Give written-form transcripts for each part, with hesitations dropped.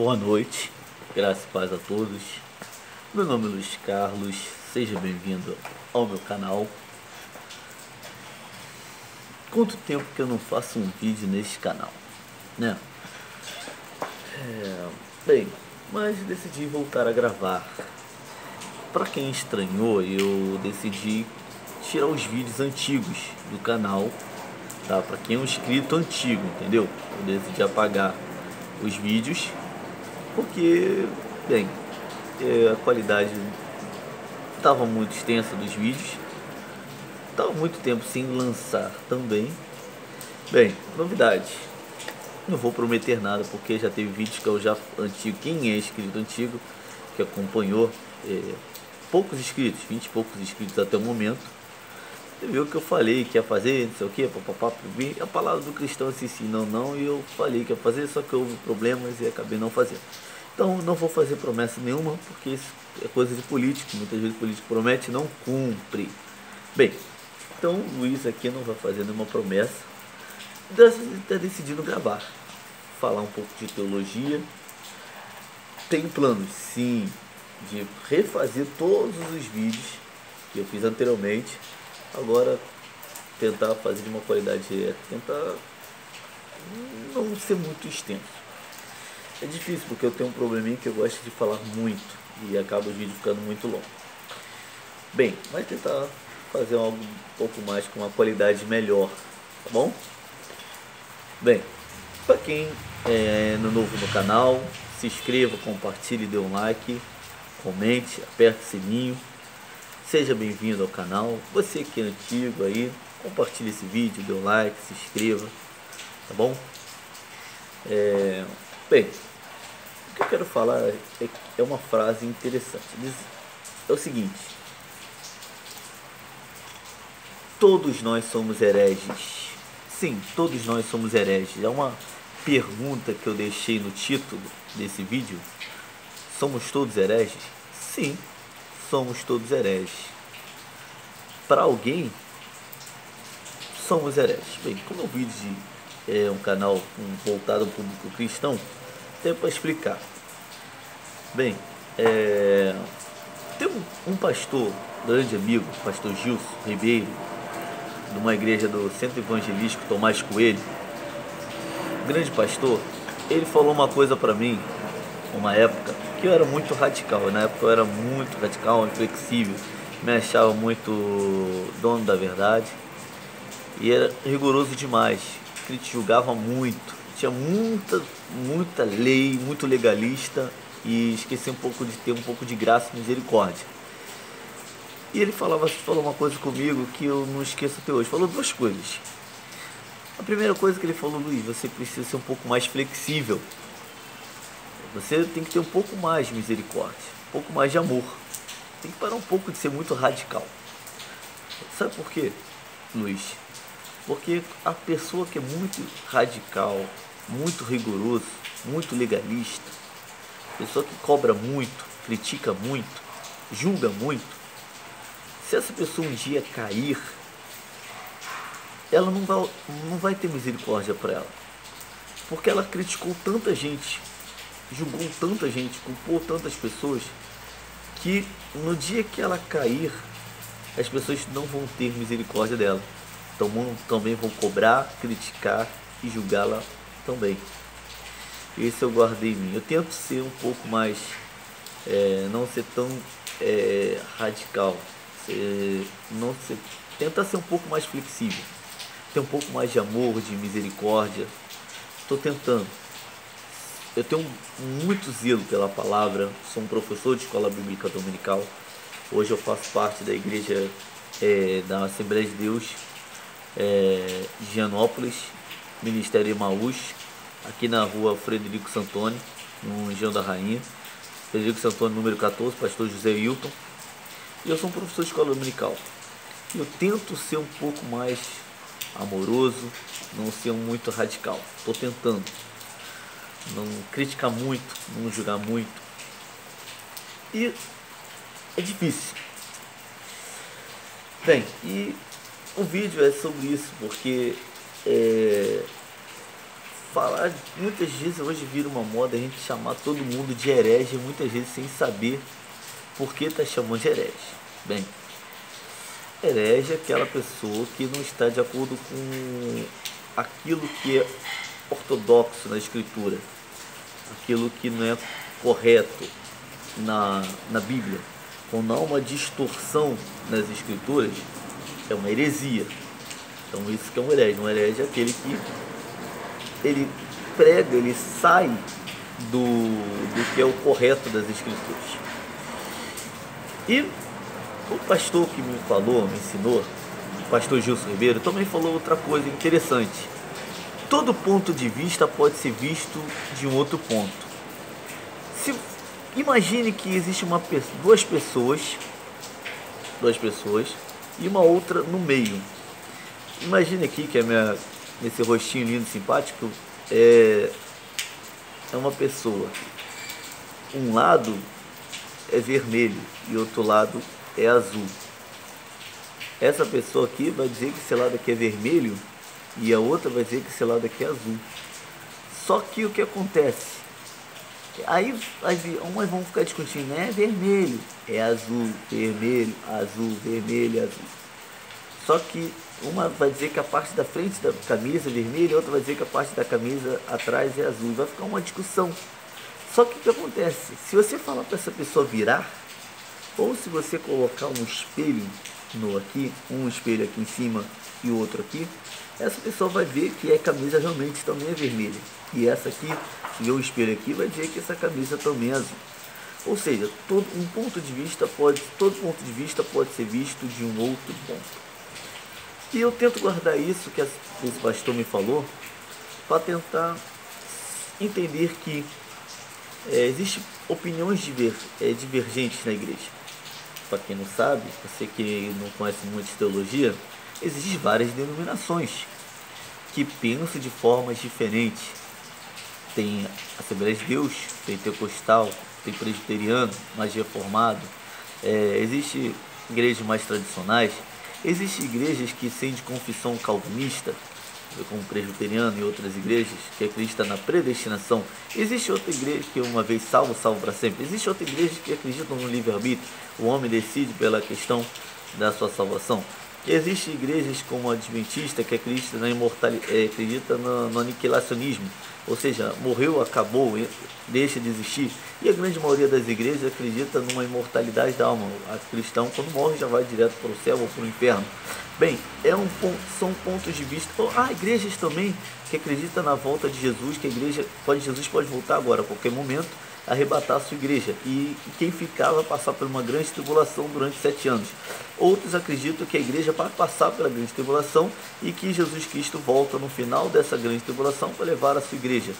Boa noite, graças e paz a todos. Meu nome é Luiz Carlos, seja bem-vindo ao meu canal. Quanto tempo que eu não faço um vídeo nesse canal, né? Bem, mas decidi voltar a gravar. Para quem estranhou, eu decidi tirar os vídeos antigos do canal, tá? Para quem é um inscrito antigo, entendeu? Eu decidi apagar os vídeos porque, bem, a qualidade estava muito extensa dos vídeos, estava muito tempo sem lançar também. Bem, novidade, não vou prometer nada porque já teve vídeos que eu já antigo, quem é inscrito antigo, que acompanhou, poucos inscritos, 20 e poucos inscritos até o momento, viu que eu falei que ia fazer, não sei o que, papapá, a palavra do cristão assim, sim, não, e eu falei que ia fazer, só que houve problemas e acabei não fazendo. Então não vou fazer promessa nenhuma, porque isso é coisa de político, muitas vezes o político promete e não cumpre. Bem, então o Luiz aqui não vai fazer nenhuma promessa, está decidindo gravar, falar um pouco de teologia. Tem planos, sim, de refazer todos os vídeos que eu fiz anteriormente, agora tentar fazer de uma qualidade, tentar não ser muito extenso. É difícil porque eu tenho um probleminha que eu gosto de falar muito e acaba o vídeo ficando muito longo. Bem, mas tentar fazer algo um pouco mais com uma qualidade melhor, tá bom? Bem, para quem é novo no canal, se inscreva, compartilhe, dê um like, comente, aperte o sininho. Seja bem-vindo ao canal. Você que é antigo aí, compartilhe esse vídeo, dê um like, se inscreva, tá bom? Bem, o que eu quero falar é uma frase interessante. É o seguinte: todos nós somos hereges. Sim, todos nós somos hereges. É uma pergunta que eu deixei no título desse vídeo. Somos todos hereges? Sim, somos todos hereges. Para alguém, somos hereges. Bem, como o vídeo é um canal voltado ao público cristão, tem para explicar. Bem, tem um pastor, grande amigo, pastor Gilson Ribeiro, de uma igreja do Centro Evangelístico Tomás Coelho, grande pastor. Ele falou uma coisa para mim, uma época, que eu era muito radical. Na época eu era muito radical, inflexível, me achava muito dono da verdade e era rigoroso demais, julgava muito, tinha muita lei, muito legalista e esqueci um pouco de ter um pouco de graça e misericórdia. E ele falou uma coisa comigo que eu não esqueço até hoje. Falou duas coisas. A primeira coisa que ele falou: Luiz, você precisa ser um pouco mais flexível. Você tem que ter um pouco mais de misericórdia, um pouco mais de amor. Tem que parar um pouco de ser muito radical. Sabe por quê, Luiz? Porque a pessoa que é muito radical, muito rigoroso, muito legalista, pessoa que cobra muito, critica muito, julga muito, se essa pessoa um dia cair, ela não vai ter misericórdia para ela. Porque ela criticou tanta gente, julgou tanta gente, culpou tantas pessoas, que no dia que ela cair, as pessoas não vão ter misericórdia dela. Então também vão cobrar, criticar e julgá-la também. Esse eu guardei em mim. Eu tento ser um pouco mais, não ser tão radical. Tenta ser um pouco mais flexível, ter um pouco mais de amor, de misericórdia. Estou tentando. Eu tenho muito zelo pela palavra, sou um professor de escola bíblica dominical. Hoje eu faço parte da igreja da Assembleia de Deus de Gianópolis, Ministério Emaús, aqui na rua Frederico Santoni, no Engenho da Rainha. Frederico Santoni, número 14, pastor José Hilton. E eu sou um professor de escola dominical. Eu tento ser um pouco mais amoroso, não ser muito radical. Estou tentando não criticar muito, não julgar muito. E é difícil. Bem, e o vídeo é sobre isso, porque falar, muitas vezes hoje vira uma moda a gente chamar todo mundo de herege, muitas vezes sem saber por que está chamando de herege. Bem, herege é aquela pessoa que não está de acordo com aquilo que é ortodoxo na escritura, aquilo que não é correto na Bíblia. Quando há uma distorção nas escrituras, é uma heresia. Então isso que é um herege. Um herege é aquele que ele prega, ele sai do que é o correto das escrituras. E o pastor que me falou, me ensinou, o pastor Gilson Ribeiro, também falou outra coisa interessante. Todo ponto de vista pode ser visto de um outro ponto. Imagine que existe duas pessoas e uma outra no meio. Imagine aqui que esse rostinho lindo, simpático, é uma pessoa. Um lado é vermelho e outro lado é azul. Essa pessoa aqui vai dizer que esse lado aqui é vermelho e a outra vai dizer que esse lado aqui é azul. Só que o que acontece? Aí umas vão ficar discutindo, não é vermelho, é azul, vermelho, azul, vermelho, azul. Só que uma vai dizer que a parte da frente da camisa é vermelha, a outra vai dizer que a parte da camisa atrás é azul. Vai ficar uma discussão. Só que o que acontece? Se você falar para essa pessoa virar, ou se você colocar um espelho um espelho aqui em cima e o outro aqui, essa pessoa vai ver que a camisa realmente também é vermelha. E essa aqui, se ver o espelho aqui, vai dizer que essa camisa também é azul. Ou seja, todo ponto de vista pode ser visto de um outro ponto. E eu tento guardar isso que esse pastor me falou, para tentar entender que existem opiniões divergentes na igreja. Para quem não sabe, você que não conhece muito de teologia, existem várias denominações que pensam de formas diferentes. Tem Assembleia de Deus, pentecostal, tem presbiteriano, mais reformado. Existem igrejas mais tradicionais. Existem igrejas que são de confissão calvinista, como presbiteriano e outras igrejas que acreditam na predestinação. Existe outra igreja que uma vez salvo, salvo para sempre. Existe outra igreja que acredita no livre-arbítrio, o homem decide pela questão da sua salvação. Existem igrejas como a Adventista que acredita na imortalidade, acredita no aniquilacionismo, ou seja, morreu, acabou, deixa de existir. E a grande maioria das igrejas acredita numa imortalidade da alma. A cristão, quando morre, já vai direto para o céu ou para o inferno. Bem, são pontos de vista. Há igrejas também que acreditam na volta de Jesus, que Jesus pode voltar agora, a qualquer momento, arrebatar a sua igreja. E quem ficar vai passar por uma grande tribulação durante 7 anos. Outros acreditam que a igreja vai passar pela grande tribulação e que Jesus Cristo volta no final dessa grande tribulação para levar a sua igreja.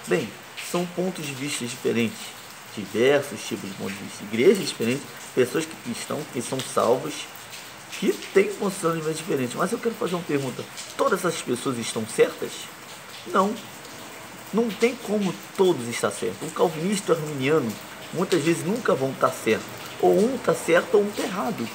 Bem, são pontos de vista diferentes, diversos tipos de pontos de vista, igrejas diferentes, pessoas que são salvos, que têm posicionamentos diferentes. Mas eu quero fazer uma pergunta: todas essas pessoas estão certas? Não. Não tem como todos estar certos. Um calvinista e um arminiano muitas vezes nunca vão estar certos. Ou um está certo ou um está errado.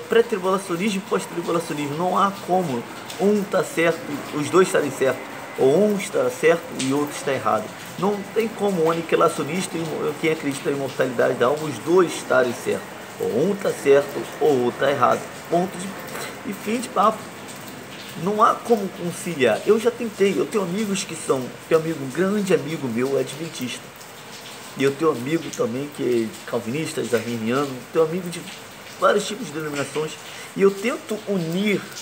Pré-tribulacionismo e pós-tribulacionismo, não há como um estar certo, os dois estarem certos. Ou um está certo e o outro está errado. Não tem como um aniquilacionista e quem acredita na imortalidade da alma, os dois estarem certos. Ou um está certo ou o outro está errado. Ponto e fim de papo. Não há como conciliar. Eu já tentei. Eu tenho amigos um grande amigo meu é adventista. E eu tenho amigo também que é calvinista, arminiano. Tenho amigo de vários tipos de denominações. E eu tento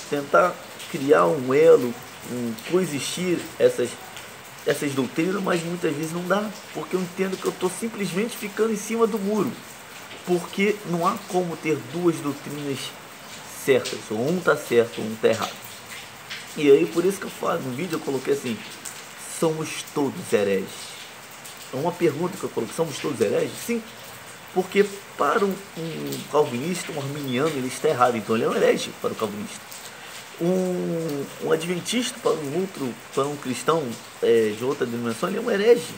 tentar criar um elo, coexistir essas doutrinas, mas muitas vezes não dá. Porque eu entendo que eu estou simplesmente ficando em cima do muro. Porque não há como ter duas doutrinas certas. Ou um está certo ou um está errado. E aí, por isso que eu falo, no vídeo eu coloquei assim: somos todos hereges. É uma pergunta que eu coloquei: somos todos hereges? Sim, porque para um calvinista, um arminiano, ele está errado, então ele é um herege para o calvinista. Um adventista para um cristão de outra denominação, ele é um herege,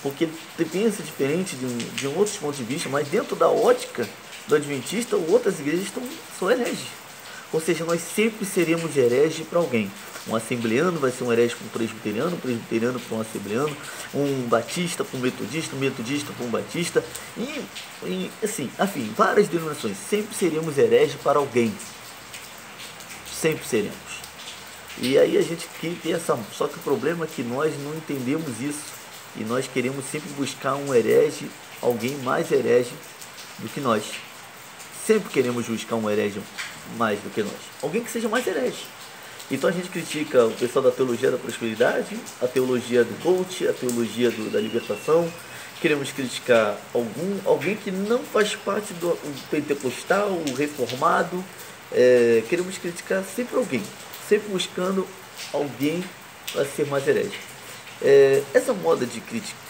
porque ele pensa diferente de um outros pontos de vista, mas dentro da ótica do adventista, outras igrejas são hereges. Ou seja, nós sempre seremos herege para alguém. Um assembleano vai ser um herege para um presbiteriano para um assembleano, um batista para um metodista para um batista, e assim, afim, várias denominações. Sempre seremos herege para alguém. Sempre seremos. E aí a gente tem essa. Só que o problema é que nós não entendemos isso. E nós queremos sempre buscar um herege, alguém mais herege do que nós. Sempre queremos buscar um herege mais do que nós. Alguém que seja mais herege. Então a gente critica o pessoal da teologia da prosperidade, a teologia do coach, a teologia da libertação. Queremos criticar alguém que não faz parte do pentecostal, o reformado. Queremos criticar sempre alguém, sempre buscando alguém para ser mais herege. Essa moda de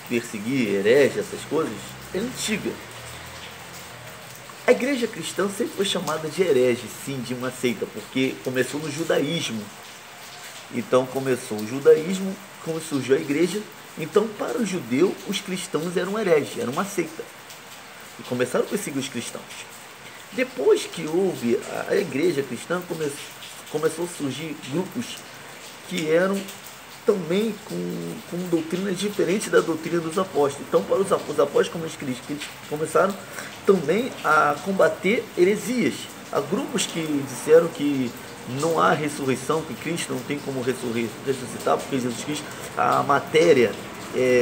perseguir herege, essas coisas, é antiga. A igreja cristã sempre foi chamada de herege, sim, de uma seita, porque começou no judaísmo. Então começou o judaísmo, como surgiu a igreja. Então para o judeu, os cristãos eram hereges, era uma seita. E começaram a perseguir os cristãos. Depois que houve a igreja cristã, começou a surgir grupos que eram também com doutrinas diferentes da doutrina dos apóstolos. Então, para os apóstolos, como eles começaram também a combater heresias. Há grupos que disseram que não há ressurreição, que Cristo não tem como ressuscitar, porque Jesus Cristo, a matéria,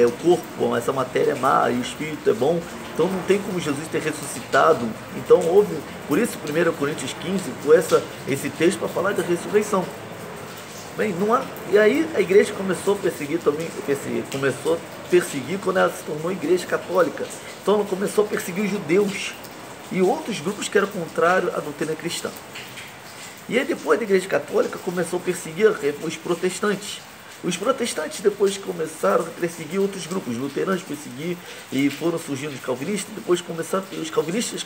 o corpo, essa matéria é má e o espírito é bom, então não tem como Jesus ter ressuscitado. Então houve, por isso 1 Coríntios 15 foi esse texto para falar da ressurreição. Bem, não há, e aí a igreja começou a perseguir também, começou a perseguir quando ela se tornou igreja católica. Então ela começou a perseguir os judeus e outros grupos que eram contrários à doutrina cristã. E aí depois da igreja católica começou a perseguir os protestantes. Os protestantes depois começaram a perseguir outros grupos, os luteranos perseguir, e foram surgindo os calvinistas, depois começaram os calvinistas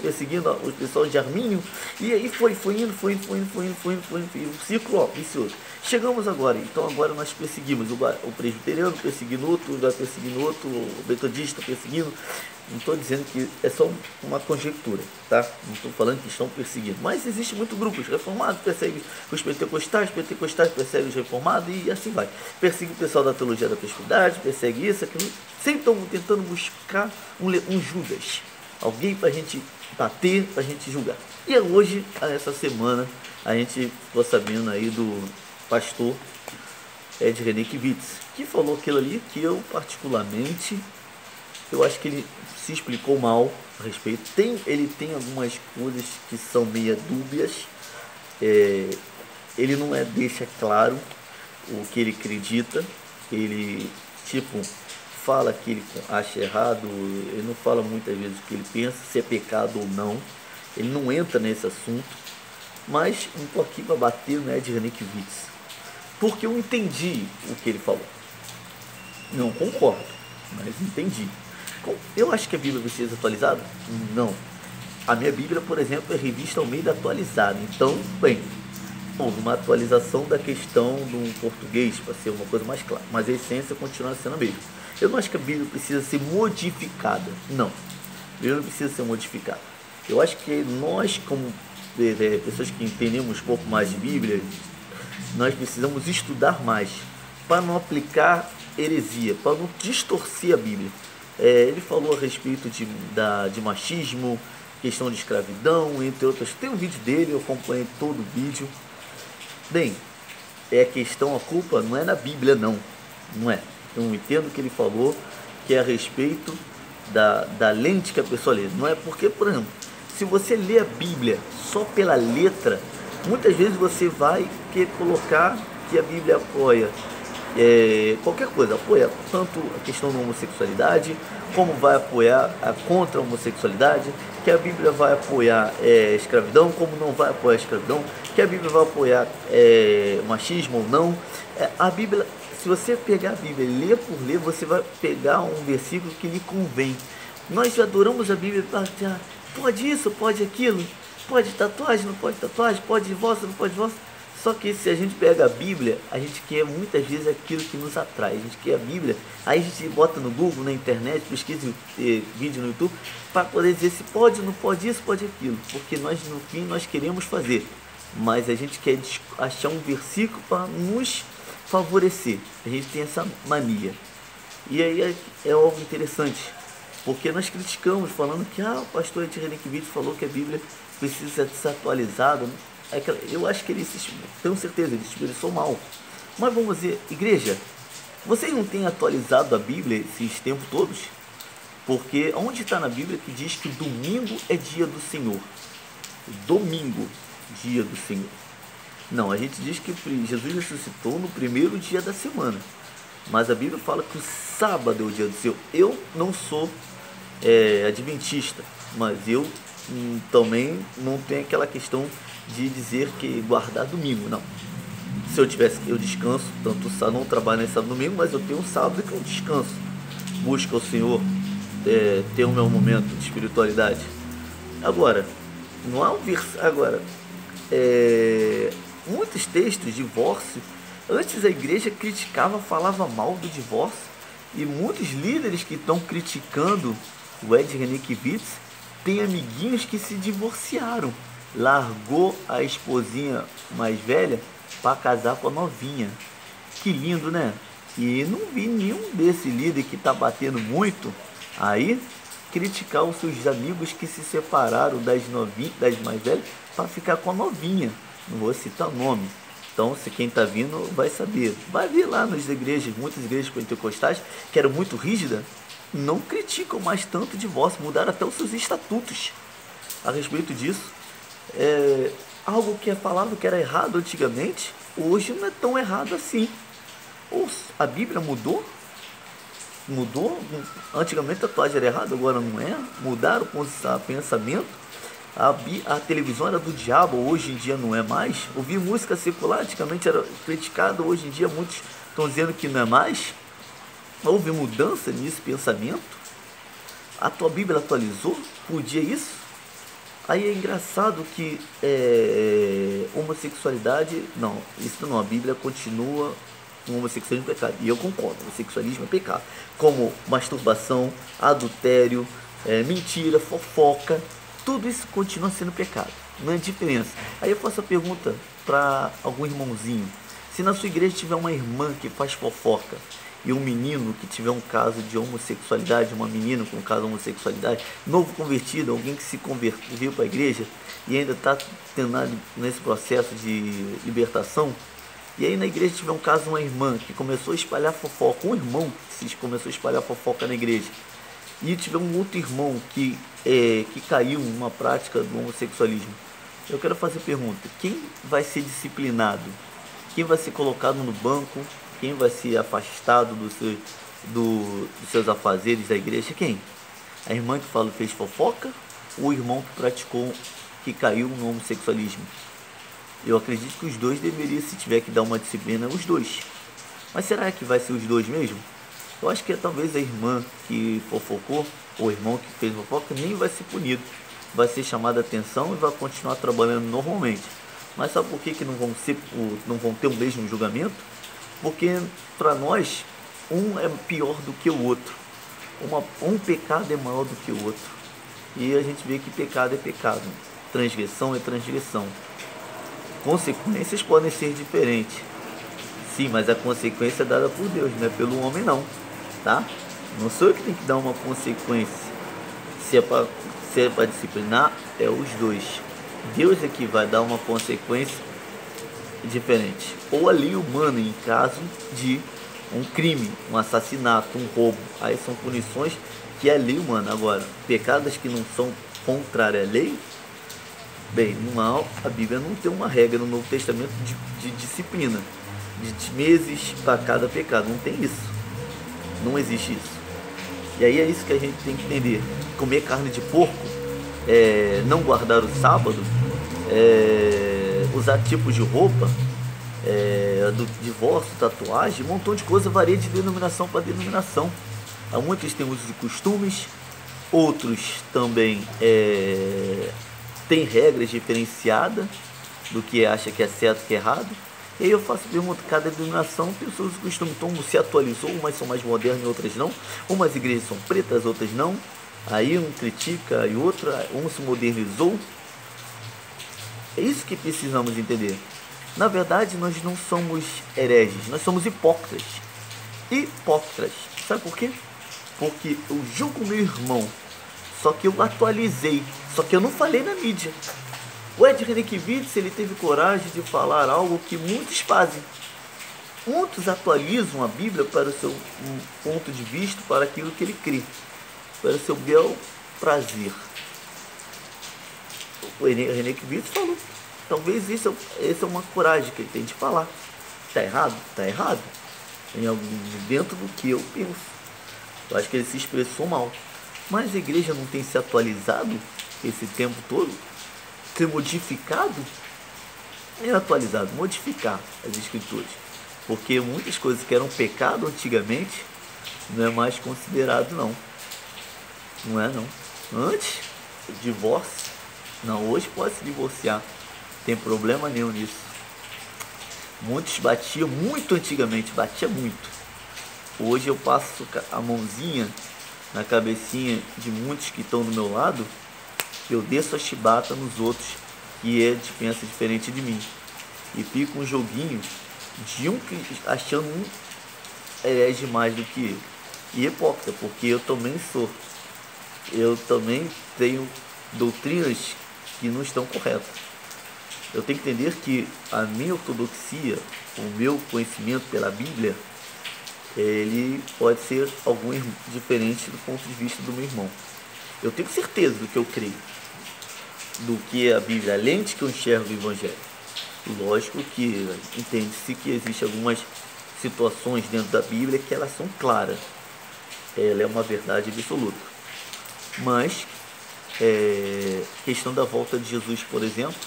perseguindo o pessoal de Armínio, e aí foi indo, um ciclo vicioso. Chegamos agora, então agora nós perseguimos o presbiteriano perseguindo outro, o metodista perseguindo. Não estou dizendo que é só uma conjectura, tá? Não estou falando que estão perseguindo. Mas existe muitos grupos. Reformados perseguem os pentecostais perseguem os reformados e assim vai. Persegue o pessoal da teologia da prosperidade, persegue isso, aquilo. Sempre estão tentando buscar um Judas. Alguém para a gente bater, para a gente julgar. E hoje, essa semana, a gente ficou sabendo aí do pastor Ed René Kivitz, que falou aquilo ali que eu particularmente... Eu acho que ele se explicou mal a respeito. Ele tem algumas coisas que são meia dúbias. Ele não deixa claro o que ele acredita. Ele, fala que ele acha errado. Ele não fala muitas vezes o que ele pensa, se é pecado ou não. Ele não entra nesse assunto. Mas não estou aqui para bater no Ed René Kivitz, porque eu entendi o que ele falou. Não concordo, mas entendi. Eu acho que a Bíblia precisa ser atualizada? Não. A minha Bíblia, por exemplo, é revista Almeida atualizada. Então, bem, houve uma atualização da questão do português para ser uma coisa mais clara. Mas a essência continua sendo a mesma. Eu não acho que a Bíblia precisa ser modificada. Não. A Bíblia não precisa ser modificada. Eu acho que nós, como pessoas que entendemos um pouco mais de Bíblia, nós precisamos estudar mais para não aplicar heresia, para não distorcer a Bíblia. Ele falou a respeito de machismo, questão de escravidão, entre outras. Tem um vídeo dele, eu acompanhei todo o vídeo. Bem, a culpa não é na Bíblia, não é. Eu entendo o que ele falou, que é a respeito da lente que a pessoa lê. Não é porque, por exemplo, se você lê a Bíblia só pela letra, muitas vezes você vai querer colocar que a Bíblia apoia qualquer coisa, apoia tanto a questão da homossexualidade, como vai apoiar contra a homossexualidade, que a Bíblia vai apoiar escravidão, como não vai apoiar escravidão, que a Bíblia vai apoiar machismo ou não. A Bíblia, se você pegar a Bíblia e ler por ler, você vai pegar um versículo que lhe convém. Nós adoramos a Bíblia, pode isso, pode aquilo, pode tatuagem, não pode tatuagem, pode divórcio, não pode divórcio. Só que se a gente pega a Bíblia, a gente quer muitas vezes aquilo que nos atrai. A gente quer a Bíblia, aí a gente bota no Google, na internet, pesquisa vídeo no YouTube, para poder dizer se pode, não pode isso, pode aquilo. Porque nós, no fim, nós queremos fazer. mas a gente quer achar um versículo para nos favorecer. A gente tem essa mania. E aí é algo interessante, porque nós criticamos falando que o pastor Ed Renekiewicz falou que a Bíblia precisa ser atualizada. Eu acho que ele tenho certeza, ele se expressou mal. Mas vamos dizer, igreja, vocês não têm atualizado a Bíblia esses tempos todos? Porque onde está na Bíblia que diz que domingo é dia do Senhor? Domingo, dia do Senhor. Não, a gente diz que Jesus ressuscitou no primeiro dia da semana. Mas a Bíblia fala que o sábado é o dia do Senhor. Eu não sou adventista, mas eu também não tenho aquela questão de dizer que guardar domingo, não. Se eu tivesse, eu descanso, tanto não trabalho nesse sábado e domingo, mas eu tenho um sábado que eu descanso. Busca o Senhor, ter o meu momento de espiritualidade. Agora, não há um versículo. Agora, muitos textos de divórcio, antes a igreja criticava, falava mal do divórcio, e muitos líderes que estão criticando o Ed Renekiewicz têm amiguinhos que se divorciaram, largou a esposinha mais velha para casar com a novinha. Que lindo, né? E não vi nenhum desse líder que está batendo muito aí criticar os seus amigos que se separaram das mais velhas para ficar com a novinha. Não vou citar o nome. Então, se quem está vindo vai saber. Vai ver lá nas igrejas, muitas igrejas pentecostais que eram muito rígidas, não criticam mais tanto o divórcio, mudaram até os seus estatutos a respeito disso. Algo que é falado que era errado antigamente, hoje não é tão errado assim. A Bíblia mudou? Antigamente a tatuagem era errada, agora não é. Mudaram o pensamento. A televisão era do diabo, hoje em dia não é mais. Ouvir música secular antigamente era criticado, hoje em dia muitos estão dizendo que não é mais. Houve mudança nesse pensamento? A tua Bíblia atualizou? Podia isso? Aí é engraçado que homossexualidade, não, isso não, a Bíblia continua o homossexualismo é pecado, e eu concordo, o sexualismo é pecado, como masturbação, adultério, mentira, fofoca, tudo isso continua sendo pecado, não é diferença. Aí eu faço a pergunta para algum irmãozinho: se na sua igreja tiver uma irmã que faz fofoca e um menino que tiver um caso de homossexualidade, uma menina com um caso de homossexualidade, novo convertido, alguém que se converteu para a igreja e ainda está tendo nesse processo de libertação, e aí na igreja tiver um caso de uma irmã que começou a espalhar fofoca, um irmão que começou a espalhar fofoca na igreja, e tiver um outro irmão que caiu numa prática do homossexualismo, eu quero fazer a pergunta: quem vai ser disciplinado? Quem vai ser colocado no banco? Quem vai ser afastado dos seus afazeres da igreja? Quem? A irmã que fez fofoca ou o irmão que praticou, que caiu no homossexualismo? Eu acredito que os dois deveriam, se tiver que dar uma disciplina, os dois. Mas será que vai ser os dois mesmo? Eu acho que talvez a irmã que fofocou, ou o irmão que fez fofoca, nem vai ser punido. Vai ser chamada a atenção e vai continuar trabalhando normalmente. Mas sabe por que não vão ter o mesmo julgamento? Porque para nós, um é pior do que o outro. Um pecado é maior do que o outro. E a gente vê que pecado é pecado. Transgressão é transgressão. Consequências podem ser diferentes. Sim, mas a consequência é dada por Deus, não é pelo homem não. Tá? Não sou eu que tenho que dar uma consequência. Se é para disciplinar, é os dois. Deus é que vai dar uma consequência diferente. Ou a lei humana em caso de um crime, um assassinato, um roubo. Aí são punições que é a lei humana. Agora, pecados que não são contrários à lei, bem, a Bíblia não tem uma regra no Novo Testamento de disciplina, de meses para cada pecado. Não tem isso. Não existe isso. E aí é isso que a gente tem que entender. Comer carne de porco, não guardar o sábado, usar tipos de roupa, do divórcio, tatuagem, um montão de coisa, varia de denominação para denominação. Há muitos têm uso de costumes, outros também têm regras diferenciadas do que acha que é certo e que é errado. E aí eu faço a pergunta: cada denominação tem os seus costumes, então se atualizou, umas são mais modernas e outras não, umas igrejas são pretas, outras não, aí um critica e outra, um se modernizou. É isso que precisamos entender. Na verdade, nós não somos hereges, nós somos hipócritas. Hipócritas. Sabe por quê? Porque eu julgo meu irmão, só que eu atualizei, só que eu não falei na mídia. O Ed Renekiewicz, ele teve coragem de falar algo que muitos fazem. Muitos atualizam a Bíblia para o seu ponto de vista, para aquilo que ele crê, para o seu bel prazer. O Renekiewicz falou. Talvez essa é uma coragem que ele tem de falar. Está errado? Está errado. Tem algo dentro do que eu penso. Eu acho que ele se expressou mal. Mas a igreja não tem se atualizado esse tempo todo? Ter modificado? Nem atualizado, modificar as escrituras. Porque muitas coisas que eram pecado antigamente não é mais considerado não. Não é não. Antes, divórcio. Não, hoje pode se divorciar. Tem problema nenhum nisso. Muitos batiam muito antigamente, batia muito. Hoje eu passo a mãozinha na cabecinha de muitos que estão do meu lado, eu desço a chibata nos outros que pensa diferente de mim. E fica um joguinho de um achando um herege mais do que ele. E hipócrita, porque eu também sou. Eu também tenho doutrinas que não estão corretas. Eu tenho que entender que a minha ortodoxia, o meu conhecimento pela Bíblia, ele pode ser algo diferente do ponto de vista do meu irmão. Eu tenho certeza do que eu creio, do que a Bíblia, a lente que eu enxergo o Evangelho. Lógico que entende-se que existem algumas situações dentro da Bíblia que elas são claras. Ela é uma verdade absoluta. Mas, questão da volta de Jesus, por exemplo,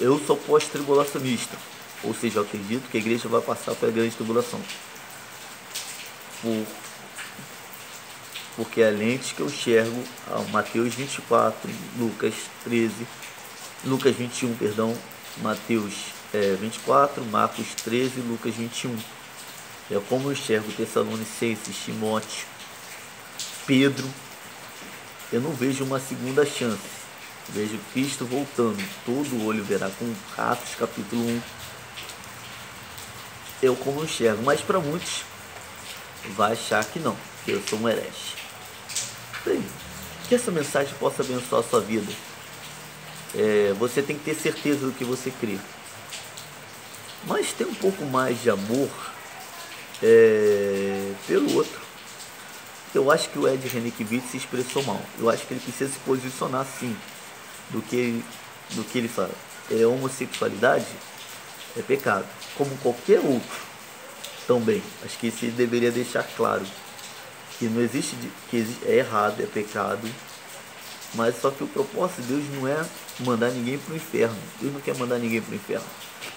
eu sou pós-tribulacionista, ou seja, eu acredito que a igreja vai passar pela grande tribulação. Porque é a lente que eu enxergo Mateus 24, Lucas 13, Lucas 21, perdão, Mateus 24, Marcos 13, Lucas 21. É como eu enxergo Tessalonicenses, Timóteo, Pedro. Eu não vejo uma segunda chance. Vejo Cristo voltando, todo olho verá, com Atos capítulo 1. Eu como enxergo, mas para muitos vai achar que não, que eu sou um herege. Bem, que essa mensagem possa abençoar a sua vida. Você tem que ter certeza do que você crê. Mas tem um pouco mais de amor pelo outro. Eu acho que o Ed Renekiewicz se expressou mal. Eu acho que ele precisa se posicionar sim do que ele fala. Homossexualidade é pecado, como qualquer outro também. Acho que isso ele deveria deixar claro, que não existe, é errado, é pecado, mas só que o propósito de Deus não é mandar ninguém para o inferno. Deus não quer mandar ninguém para o inferno.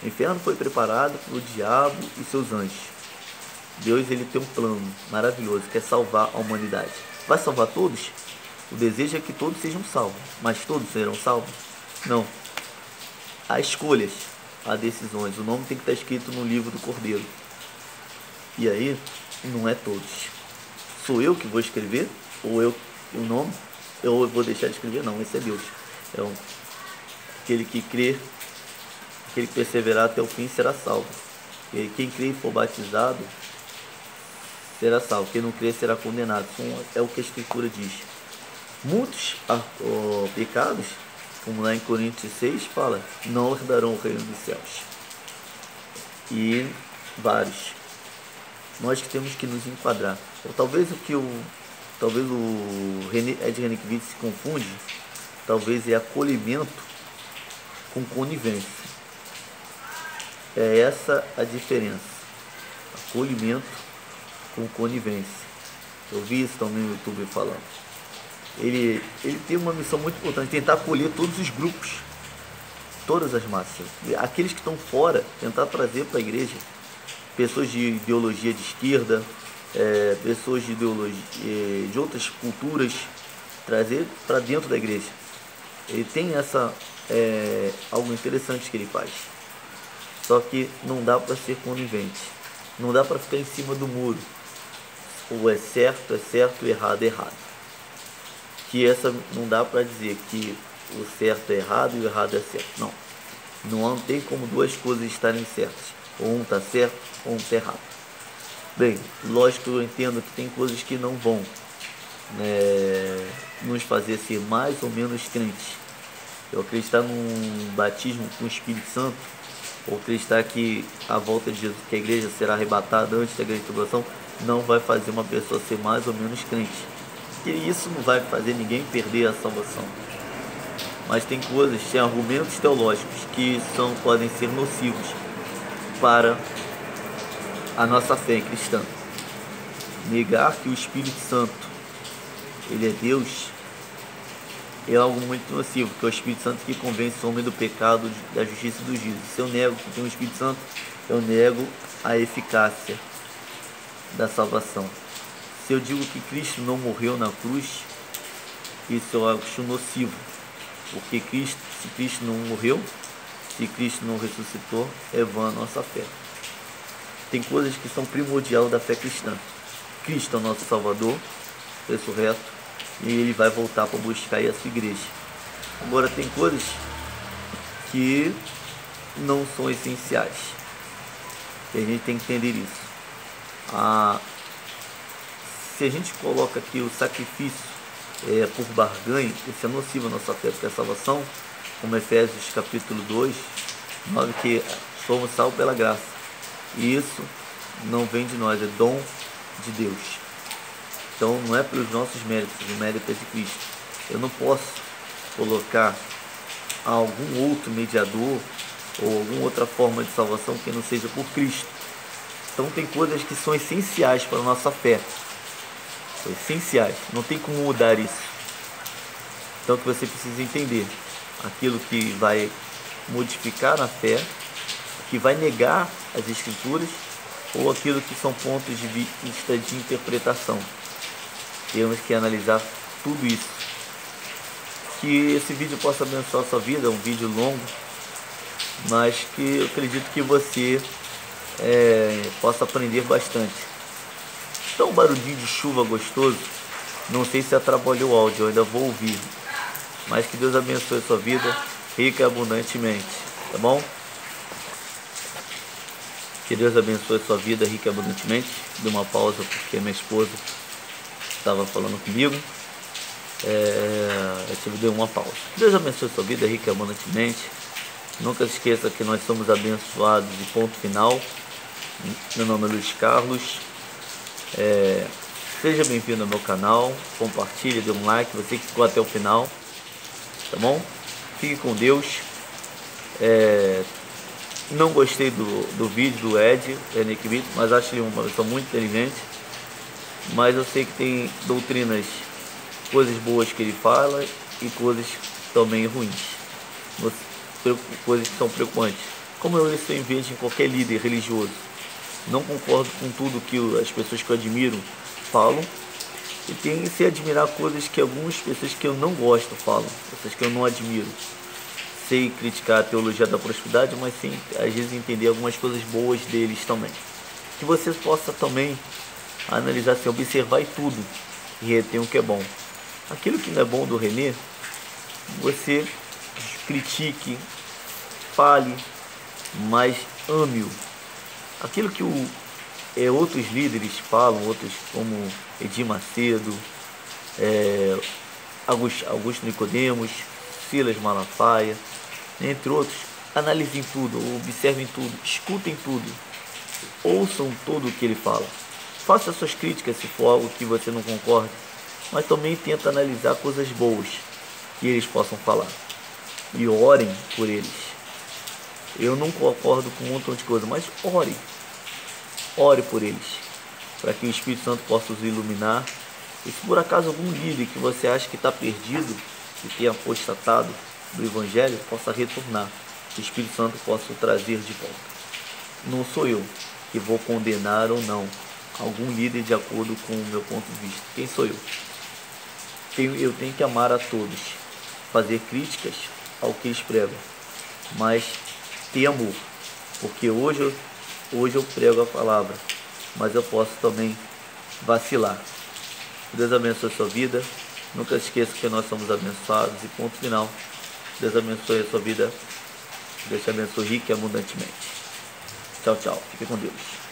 O inferno foi preparado para o diabo e seus anjos. Deus, ele tem um plano maravilhoso, que é salvar a humanidade. Vai salvar todos? O desejo é que todos sejam salvos, mas todos serão salvos? Não. Há escolhas, há decisões. O nome tem que estar escrito no livro do Cordeiro. E aí, não é todos. Sou eu que vou escrever? Ou o nome? Eu vou deixar de escrever? Não, esse é Deus. Aquele que crê, aquele que perseverar até o fim será salvo. E quem crê e for batizado será salvo. Quem não crê será condenado. É o que a Escritura diz. Muitos pecados, como lá em Coríntios 6 fala, não herdarão o reino dos céus. E vários. Nós que temos que nos enquadrar. Talvez o Ed Renekiewicz se confunde, talvez é acolhimento com conivência. É essa a diferença. Acolhimento com conivência. Eu vi isso também no YouTube falando. Ele tem uma missão muito importante, tentar acolher todos os grupos, todas as massas. Aqueles que estão fora, tentar trazer para a igreja pessoas de ideologia de esquerda, pessoas de ideologia de outras culturas, trazer para dentro da igreja. Ele tem algo interessante que ele faz. Só que não dá para ser conivente, não dá para ficar em cima do muro. Ou é certo, o errado é errado. Que não dá para dizer que o certo é errado e o errado é certo. Não. Não tem como duas coisas estarem certas. Ou um está certo, ou um está errado. Bem, lógico, eu entendo que tem coisas que não vão nos fazer ser mais ou menos crentes. Eu acreditar num batismo com o Espírito Santo, ou acreditar que a volta de Jesus, que a igreja será arrebatada antes da grande tribulação, não vai fazer uma pessoa ser mais ou menos crente. E isso não vai fazer ninguém perder a salvação. Mas tem coisas, tem argumentos teológicos que podem ser nocivos para a nossa fé cristã. Negar que o Espírito Santo ele é Deus é algo muito nocivo, porque é o Espírito Santo que convence o homem do pecado, da justiça e do juízo. Se eu nego que tem o Espírito Santo, eu nego a eficácia da salvação. Se eu digo que Cristo não morreu na cruz, isso eu acho nocivo, porque se Cristo não morreu, se Cristo não ressuscitou, é vã a nossa fé. Tem coisas que são primordiais da fé cristã. Cristo é o nosso Salvador, ressurreto, e ele vai voltar para buscar aí a sua igreja. Agora tem coisas que não são essenciais, e a gente tem que entender isso. Se a gente coloca aqui o sacrifício por barganha, isso é nocivo à nossa fé, porque a salvação, como Efésios capítulo 2, 9, que somos salvos pela graça, e isso não vem de nós, é dom de Deus. Então não é pelos nossos méritos, o mérito é de Cristo. Eu não posso colocar algum outro mediador ou alguma outra forma de salvação que não seja por Cristo. Então tem coisas que são essenciais para a nossa fé. São essenciais, não tem como mudar isso. Então que você precisa entender aquilo que vai modificar a fé, que vai negar as Escrituras, ou aquilo que são pontos de vista de interpretação. Temos que analisar tudo isso. Que esse vídeo possa abençoar a sua vida, é um vídeo longo, mas que eu acredito que você possa aprender bastante. Então, um barulhinho de chuva gostoso, não sei se atrapalhou o áudio, eu ainda vou ouvir, mas que Deus abençoe a sua vida rica e abundantemente, tá bom? Que Deus abençoe a sua vida rica e abundantemente. Dei uma pausa porque minha esposa estava falando comigo. Eu tive de uma pausa. Deus abençoe a sua vida rica e abundantemente. Nunca se esqueça que nós somos abençoados de ponto final. Meu nome é Luiz Carlos. Seja bem-vindo ao meu canal. Compartilhe, dê um like. Você que ficou até o final, tá bom? Fique com Deus. Não gostei do vídeo do Ed Henrique Vitor, mas acho ele uma pessoa muito inteligente. Mas eu sei que tem doutrinas, coisas boas que ele fala e coisas também ruins, coisas que são preocupantes. Como eu vejo em qualquer líder religioso, não concordo com tudo que as pessoas que eu admiro falam, e tem que se admirar coisas que algumas pessoas que eu não gosto falam, pessoas que eu não admiro. Sei criticar a teologia da prosperidade, mas sim, às vezes, entender algumas coisas boas deles também. Que você possa também analisar, assim, observar tudo e reter o que é bom. Aquilo que não é bom do René, você critique, fale, mas ame-o. Aquilo que outros líderes falam, outros como Edir Macedo, Augusto Nicodemos, Silas Malafaia, entre outros, analisem tudo, observem tudo, escutem tudo, ouçam tudo o que ele fala. Faça suas críticas se for algo que você não concorde, mas também tenta analisar coisas boas que eles possam falar. E orem por eles. Eu não concordo com um montão de coisa, mas ore por eles, para que o Espírito Santo possa os iluminar. E se por acaso algum líder que você acha que está perdido, que tenha apostatado do Evangelho, possa retornar, que o Espírito Santo possa o trazer de volta. Não sou eu que vou condenar ou não algum líder de acordo com o meu ponto de vista. Quem sou eu? Eu tenho que amar a todos, fazer críticas ao que eles pregam, mas ter amor, porque hoje eu prego a palavra, mas eu posso também vacilar. Deus abençoe a sua vida. Nunca esqueça que nós somos abençoados. E ponto final. Deus abençoe a sua vida Deus te abençoe rico e abundantemente. Tchau, tchau. Fique com Deus.